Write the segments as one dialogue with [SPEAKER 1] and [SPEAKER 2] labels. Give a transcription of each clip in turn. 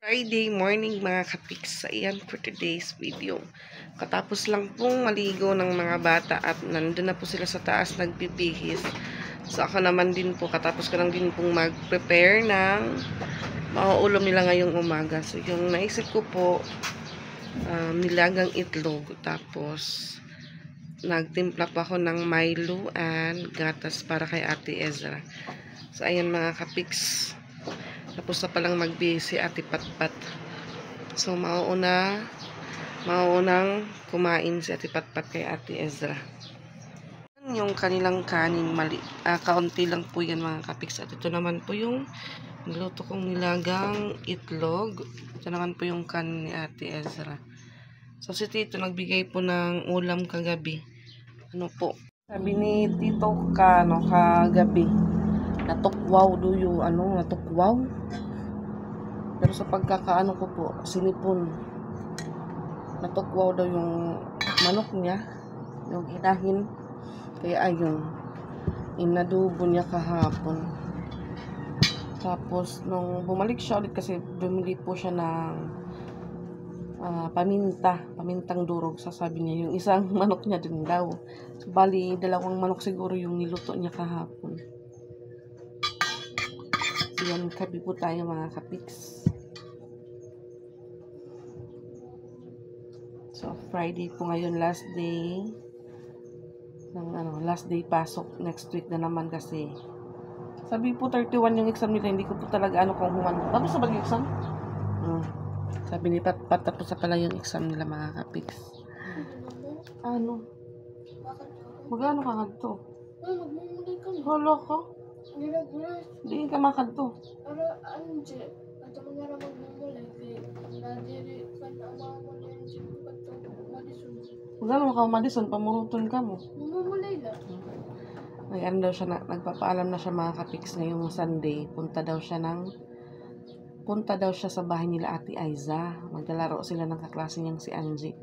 [SPEAKER 1] Friday morning mga kapiks. Ayan for today's video. Katapos lang pong maligo ng mga bata at nandun na po sila sa taas nagbibihis. So ako naman din po, katapos ko lang din pong mag-prepare ng mauulam nila ngayong umaga. So yung naisip ko po, nilagang itlog. Tapos nagtimpla pa ako ng Milo and gatas para kay Ate Ezra. So ayan mga kapiks. Tapos na palang magbihis si Ate Patpat. So, mauunang kumain si Ate Patpat kay Ate Ezra. Yung kanilang kanin, kaunti lang po yan mga kapiks. At ito naman po yung niluto kong nilagang itlog. Ito naman po yung kanin ni Ate Ezra. So, si Tito nagbigay po ng ulam kagabi. Ano po? Sabi ni Tito kagabi. Natukwaw do yung natukwaw. Pero sa pagkakaano ko po, sinipon. Natukwaw daw yung manok niya, yung inahin. Kaya ayun, inadubo niya kahapon. Tapos nung bumalik siya ulit kasi bumili po siya ng pamintang durog. Sasabi niya yung isang manok niya din daw. So, bali, 2 manok siguro yung niluto niya kahapon. Yan, kapi po tayo mga kapiks. So, Friday po ngayon, last day ng last day pasok. Next week na naman kasi. Sabi po 31 yung exam nila, hindi ko po talaga kung humano. Tapos sa bagay exam? Sabi ni Pat, tapos na pala yung exam nila mga kapiks. Magano ka ganito?
[SPEAKER 2] Magmumulay ka mo.
[SPEAKER 1] Hala ka? Hindi ka makadto.
[SPEAKER 2] Para anje, at ako nga magmumulay. Nadiri ka na mamulay ang jeep ko ito. Madison.
[SPEAKER 1] Magano ka Madison, pamuruton ka mo.
[SPEAKER 2] Magmumulay lang.
[SPEAKER 1] Daw siya nagpapaalam na siya mga kapiks ngayong Sunday. Punta daw siya sa bahay nila Ate Aiza. Maglalaro sila ng kaklase niyang si Angie.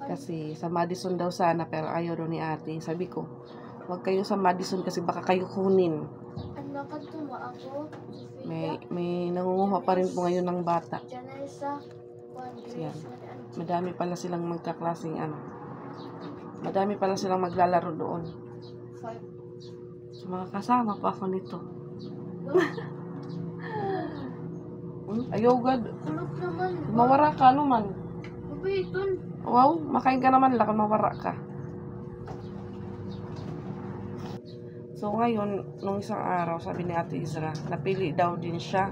[SPEAKER 1] Kasi sa Madison daw sana, pero ayaw daw ni ate. Sabi ko, huwag kayo sa Madison kasi baka kayo kunin.
[SPEAKER 2] Nakatuma ako.
[SPEAKER 1] May nangunguha pa rin po ngayon ng bata.
[SPEAKER 2] Janessa,
[SPEAKER 1] Siyan. Madami pala silang magkaklaseng Madami pala silang maglalaro doon.
[SPEAKER 2] 5.
[SPEAKER 1] So, makakasama pa ako nito. Ayaw gad.
[SPEAKER 2] Tulog naman.
[SPEAKER 1] Mawara ka man.
[SPEAKER 2] Mabiton.
[SPEAKER 1] Wow, makain ka naman lang kung mawara ka. So ngayon, nung isang araw, sabi ni Ate Ezra, napili daw din siya.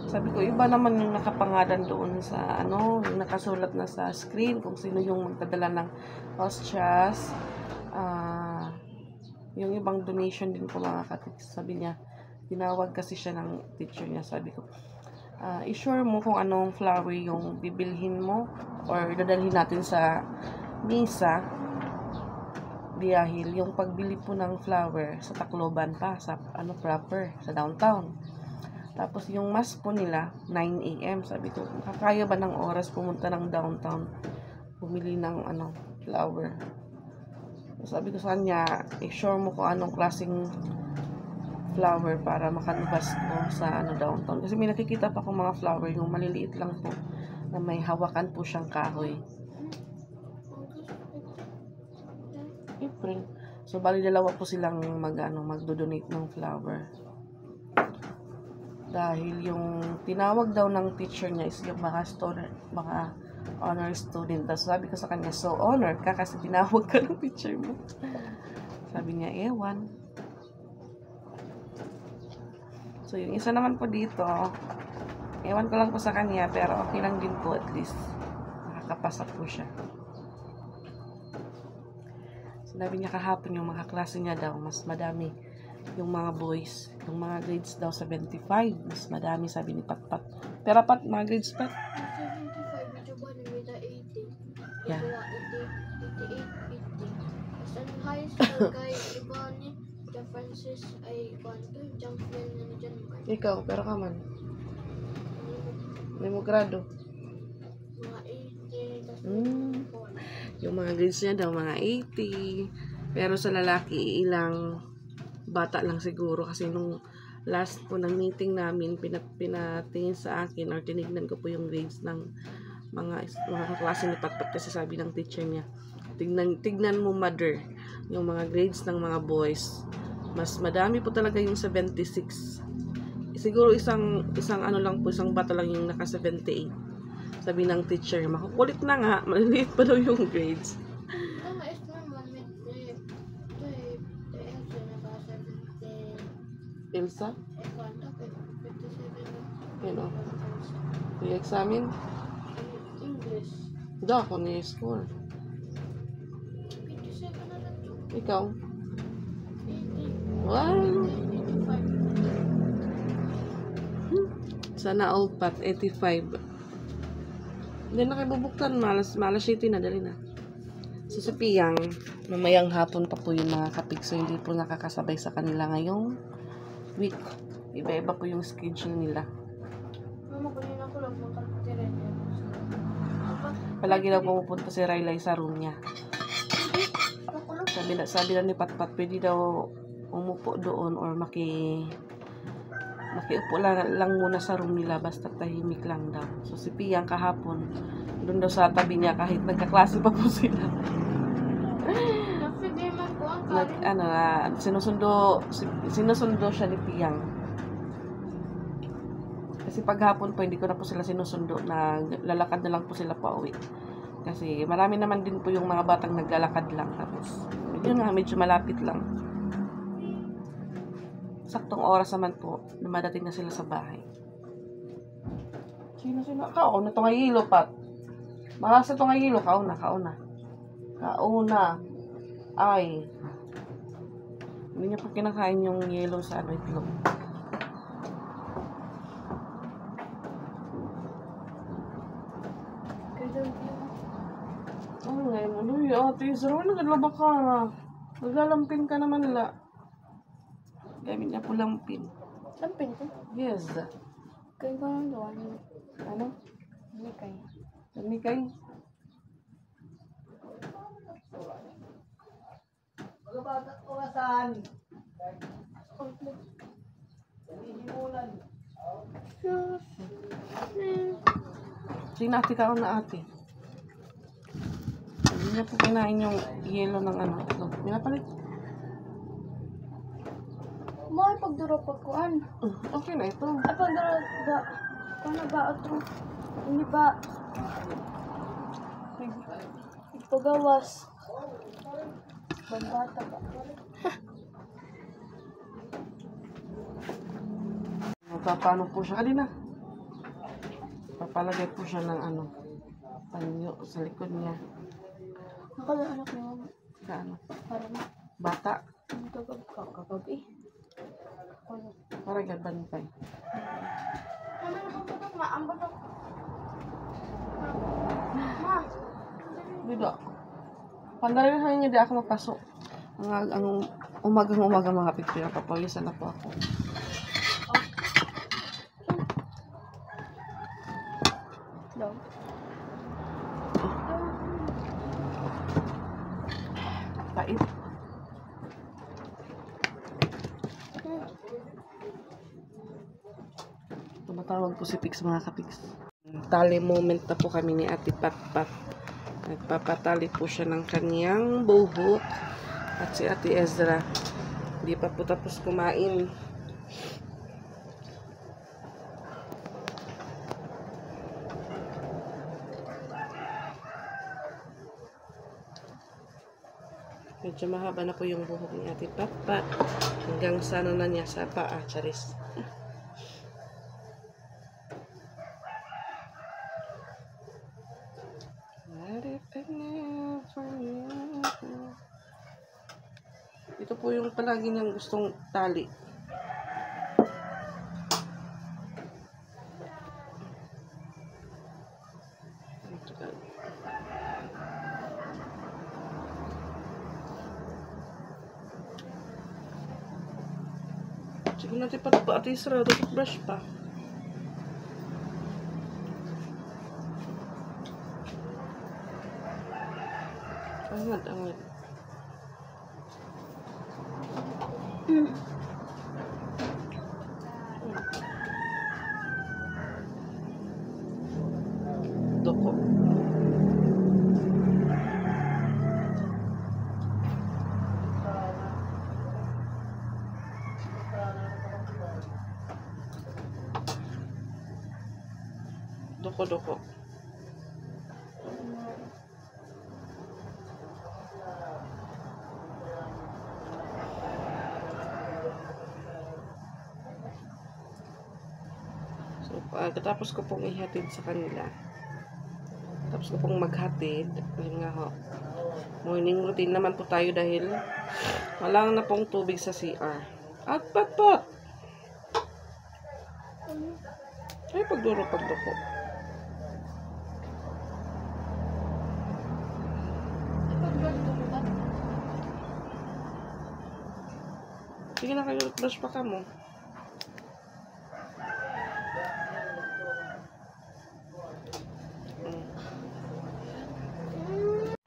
[SPEAKER 1] Sabi ko, iba naman yung nakapangalan doon sa yung nakasulat na sa screen kung sino yung magdadala ng hostias. Yung ibang donation din po mga katiks. Sabi niya, tinawag kasi siya ng teacher niya. Sabi ko, i-sure mo kung anong flower yung bibilhin mo or dadalhin natin sa misa. Dahil yung pagbili po ng flower sa Tacloban pa, sa proper, sa downtown. Tapos yung mass po nila, 9 AM. Sabi ko, makakaya ba ng oras pumunta ng downtown, bumili ng flower. Sabi ko sa kanya, i-sure mo kung anong klaseng flower para makanubas ko sa downtown. Kasi may nakikita pa akong mga flower, yung maliliit lang po, na may hawakan po siyang kahoy. April. So, bali 2 po silang magdo-donate ng flower. Dahil yung tinawag daw ng teacher niya is yung mga honor student. Tapos sabi ko sa kanya, so honor ka kasi tinawag ka ng teacher mo. Sabi niya, ewan. So, yung isa naman po dito, ewan ko lang po sa kanya, pero okay lang din po at least. Nakakapasa po siya. Sabi niya kahapon yung mga klase niya daw, mas madami yung mga boys. Yung mga grades daw 75, mas madami sabi ni Patpat. Pero Pat, mga grades Pat?
[SPEAKER 2] 75, medyo ba nila 80.
[SPEAKER 1] Yeah.
[SPEAKER 2] 88, 80. Sa high school kay iba ni Francis ay champion na ni John Mark.
[SPEAKER 1] Ikaw, pero ka man. May mo grado.
[SPEAKER 2] Mga 80,
[SPEAKER 1] Yung mga grades niya daw, mga 80. Pero sa lalaki, ilang bata lang siguro. Kasi nung last po ng meeting namin, pinatingin sa akin or tinignan ko po yung grades ng mga kaklase ni Patpat kasi sabi ng teacher niya, tignan mo mother, yung mga grades ng mga boys. Mas madami po talaga yung 76. Siguro isang ano lang po, isang bata lang yung naka 78. Sabi ng teacher, makukulit na nga, maliliit pa daw yung grades.
[SPEAKER 2] Ang is naman
[SPEAKER 1] Elsa?
[SPEAKER 2] kwanta 57
[SPEAKER 1] Yun o. I-examine?
[SPEAKER 2] English.
[SPEAKER 1] Da ako ni score.
[SPEAKER 2] 57 na lang yung
[SPEAKER 1] Ikaw?
[SPEAKER 2] 80.
[SPEAKER 1] Wow!
[SPEAKER 2] 85.
[SPEAKER 1] Sana all pat, 85. Hindi na kayo bubuktan, malas city na, dali na. So si Piyang, mamayang hapon pa po yung mga kapig, so hindi po nakakasabay sa kanila ngayong week. Iba-iba po yung schedule nila.
[SPEAKER 2] Mama, kanina ko lang magkakatira niya.
[SPEAKER 1] Palagi daw pumupunta si Raylay sa room niya. Sabi daw ni Patpat, pwede daw umupo doon or makiupo lang muna sa room nila basta tahimik lang daw. So si Piyang kahapon, doon daw sa tabi niya kahit nagkaklase pa po sila. Sinusundo siya ni Piyang. Kasi paghapon po, hindi ko na po sila sinusundo, na lalakad na lang po sila pa uwi. Kasi marami naman din po yung mga batang naglalakad lang. Tapos, medyo malapit lang. Saktong oras naman po, na madating na sila sa bahay. Sino? Kauna itong hilo, Pat. Mahasa itong hilo, kauna. Kauna. Ay. Hindi niya po kinakain yung yellow sa itlog. Ngayon mo, Luy, ate Israel, naglaba ka na. Naglalampin ka naman la. Gamit niya po lampin.
[SPEAKER 2] Lampin ko?
[SPEAKER 1] Yes.
[SPEAKER 2] Kaya ko nang doon.
[SPEAKER 1] Ano?
[SPEAKER 2] Mikay.
[SPEAKER 1] Mikay?
[SPEAKER 3] Magabata ko nga saan?
[SPEAKER 1] Sinati ka na ate. Hindi niya po kinain yung yellow ng ano. Pinapalit.
[SPEAKER 2] May pagduro pagkuan.
[SPEAKER 1] Okay na ito.
[SPEAKER 2] Ay, pagduro ba? Kung ba ito? Hindi ba? Pagawas. Bambata ba?
[SPEAKER 1] Magpapano po siya. Kanina. Papalagay po siya ng ano. Panyo sa likod niya.
[SPEAKER 2] Nakala anak mo.
[SPEAKER 1] Kaano?
[SPEAKER 2] Para na.
[SPEAKER 1] Bata.
[SPEAKER 2] Ang kagabi.
[SPEAKER 1] Para gabantay.
[SPEAKER 2] Ano na pagkakas? Maambot ako. Ma.
[SPEAKER 1] Dito. Pandarin niya di ako mapasok. Ang umagang mga picture. Papawisan na po ako.
[SPEAKER 2] Daw.
[SPEAKER 1] Pait. Tumatawag po si Pix mga kapiks. Tali moment na po kami ni Ate Patpat. Nagpapatali po siya ng kaniyang buhok. At si Ate Ezra, hindi pa po tapos kumain. Medyo mahaba na po yung buhok ni Ate Patpat. Hanggang sa ano na niya, sa paa, charis. Ito po yung palagi niyang gustong tali. Siguro natin pa Ate Isra, brush pa. Angat. duko. Duko-duko. So, pagkatapos ko pong ihatid sa kanila, tapos ko pong maghatid, ayun nga ho, morning routine naman po tayo dahil wala na pong tubig sa CR. At pat-pat! Ay, pagduko. Sige na kayo, brush pa ka mo.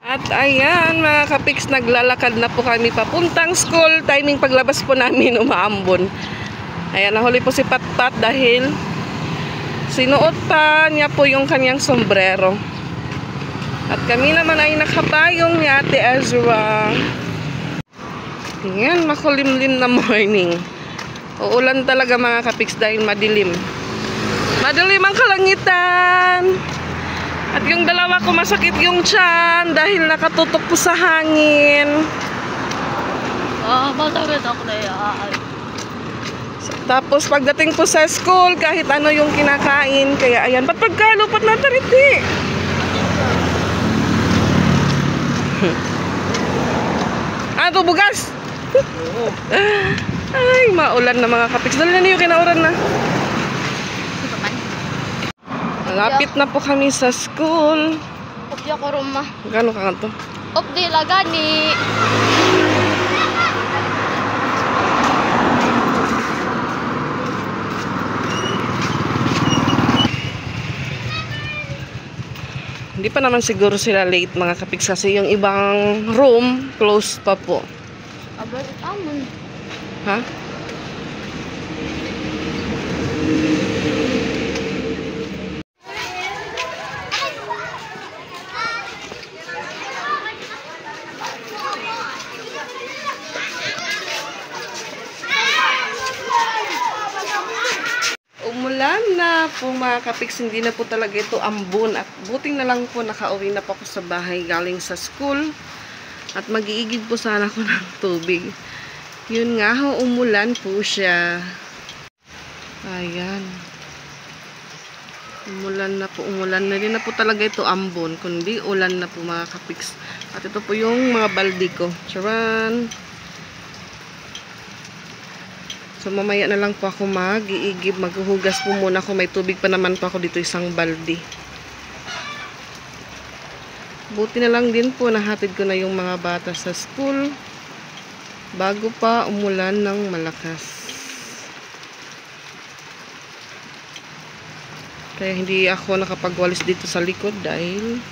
[SPEAKER 1] At ayan, mga kapiks, naglalakad na po kami papuntang school. Timing paglabas po namin, umaambon. Ayan, nahuli po si Patpat dahil sinuot pa niya po yung kanyang sombrero. At kami naman ay nakabayong ni Ate Ezra. Ayan, makulimlim na morning. Uulan talaga mga kapiks dahil madilim. Madilim ang kalangitan. At yung dalawa ko masakit yung tiyan dahil nakatutok po sa hangin.
[SPEAKER 2] Masakit ako na yan.
[SPEAKER 1] Tapos pagdating po sa school, kahit ano yung kinakain. Kaya ayan, ba't pagkalupat na tariti? Ito bugas? Ay, maulan na mga kapiks. Dali na niyo, kinauran na. Malapit na po kami sa school.
[SPEAKER 2] Opya ko rumah.
[SPEAKER 1] Gano'n ka nga to?
[SPEAKER 2] Opdi lagani.
[SPEAKER 1] Hindi pa naman siguro sila late mga kapiks kasi yung ibang room closed pa po.
[SPEAKER 2] Abot amon.
[SPEAKER 1] Ha? Umulan na po mga kapiks, hindi na po talaga ito ambon at buting na lang po nakauwi na po ako sa bahay galing sa school at mag-iigib po sana ako ng tubig. Yun nga ho, umulan po siya. Ayan. Umulan na po, umulan na. Hindi na po talaga ito ambon, kundi ulan na po mga kapiks. At ito po yung mga baldi ko. Charan! So, mamaya na lang po ako mag-iigib, maghuhugas po muna ako. May tubig pa naman po ako dito, isang baldi. Buti na lang din po, nahatid ko na yung mga bata sa school bago pa umulan ng malakas. Kaya hindi ako nakapagwalis dito sa likod dahil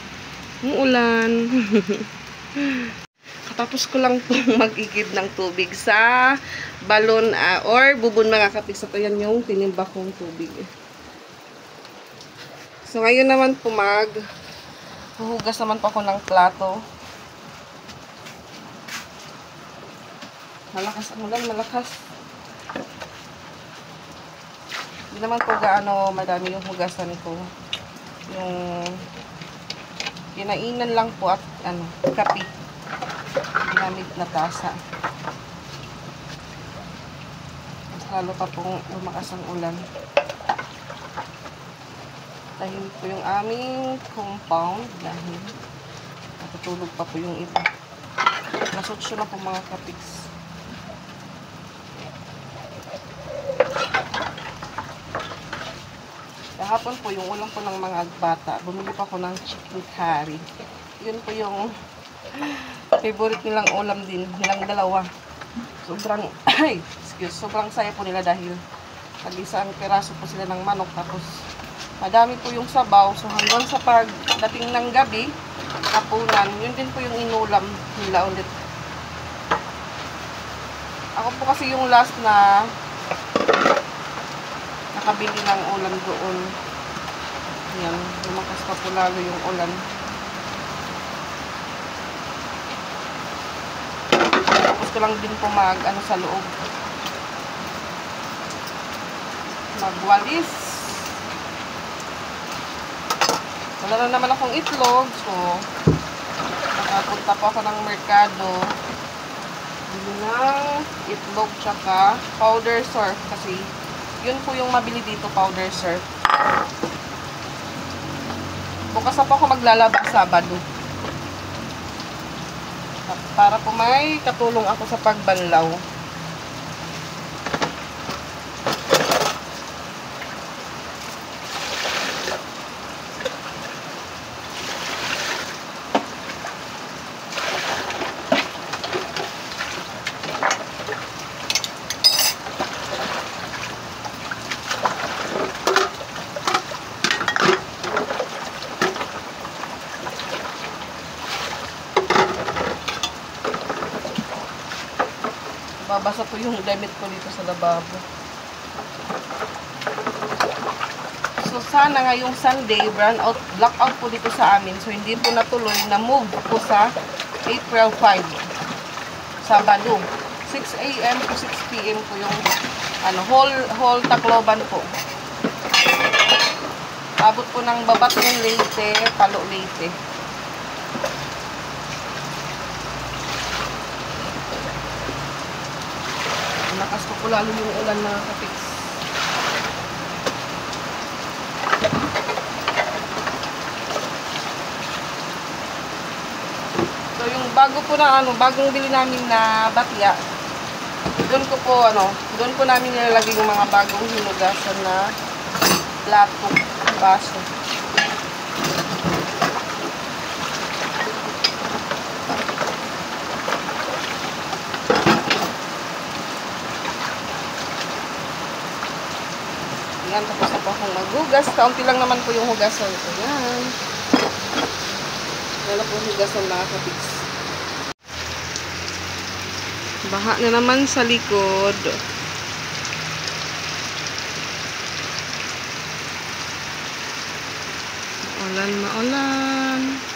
[SPEAKER 1] umulan. Tapos ko lang pong mag-igib ng tubig sa balon or bubon mga kapiks. Ito yan yung tinimba kong tubig. So ngayon naman po huhugas naman po ako ng plato. Malakas ang ulan, malakas. Hindi naman po gaano madami yung hugasan ko. Yung kinainan lang po at kape. Ginamit na tasa. Mas lalo pa pong lumakas ang ulan. Dahil po yung aming compound dahil natutulog pa po yung iba. Nasotso na po mga kapiks. Kahapon po yung ulam po ng mga bata. Bumili pa ako ng chicken curry. Yun po yung favorite nilang ulam din, nilang dalawa. Sobrang saya po nila dahil nag-isang peraso po sila ng manok tapos madami po yung sabaw. So hanggang sa pagdating ng gabi, hapunan, yun din po yung inulam nila ulit. Ako po kasi yung last na nakabili ng ulam doon. Yan, lumakas pa po lalo yung ulan. Tapos ko lang din po ano sa loob. Magwalis. Wala na naman akong itlog, so nakapunta po ako ng merkado. Bili ng itlog tsaka powder surf kasi yun po yung mabili dito, powder surf. Bukas na po ako maglalaba Sabado. Para po may katulong ako sa pagbanlaw. Babasa po yung damit ko dito sa lababo. So, sana ngayong Sunday, blackout po dito sa amin. So, hindi po natuloy na move po sa April 5. Sabado. 6 AM to 6 PM po yung whole Tacloban po. Abot po ng Babat ng Leyte, Palo Leyte. Lakas po lalo yung ulan na kapiks. So yung bagong bili namin na batya, doon ko namin nilalagay yung mga bagong hinugasan na plato, baso. Yan, tapos na po akong maghugas. Kaunti lang naman po yung hugasan ko. Yan. Yan na po hugasan mga kapiks. Baha na naman sa likod. Maulan.